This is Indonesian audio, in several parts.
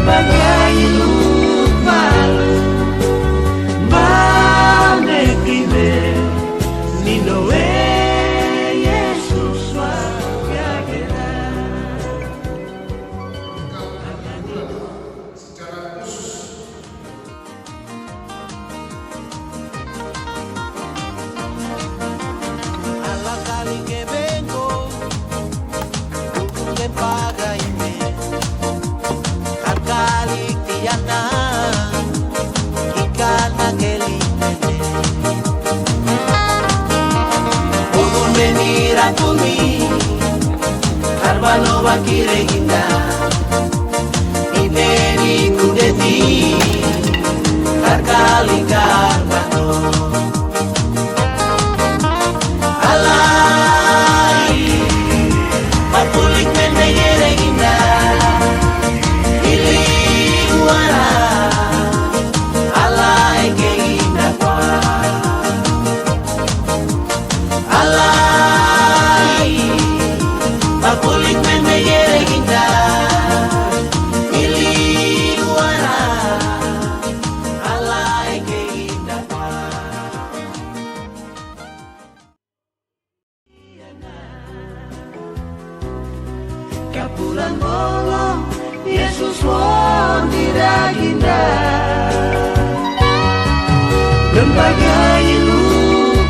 berbagai ilmu malu Banekime Ninoe Yesus Wakagera. Secara khusus Alla kali que vengo Kukunge pagaime Kakali tiana Kikana kelimene Pugun venir a tumi Carvano bakire ginda Iberi kudeti Kakali Carvano Alai Papulik menegere ginda Ili guara Alai ke ginda kwa Alai Papulik menegere ginda Ili guara Alai ke ginda kwa Kapulan bolong Yesus wondira ginda Berbagai ilmu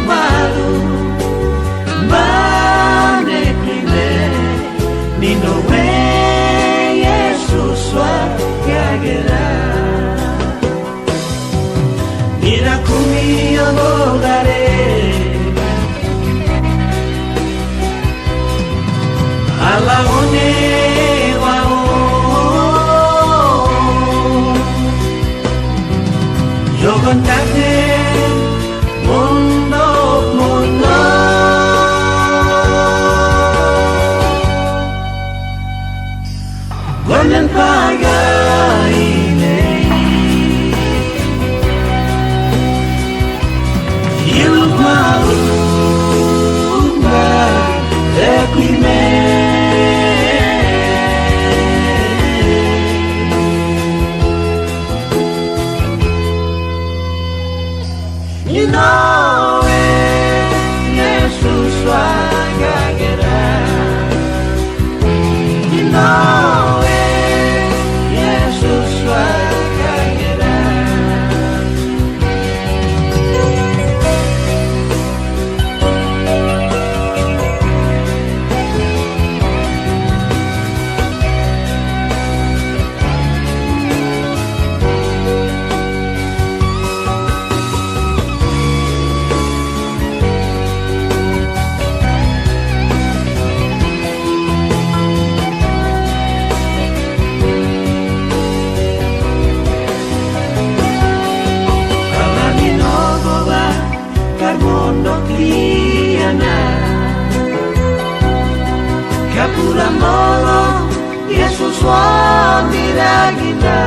malu Banekime Ninowe Yesus Wakagera. Nirakumi yogare Ala one wao Jogon tate mundo mundo Gonen pagaine Ilmu malu Requime Ninoe Yesus Wakagera. Ninoe Yesus Wakagera. Kapulan bolong Yesus wondira ginda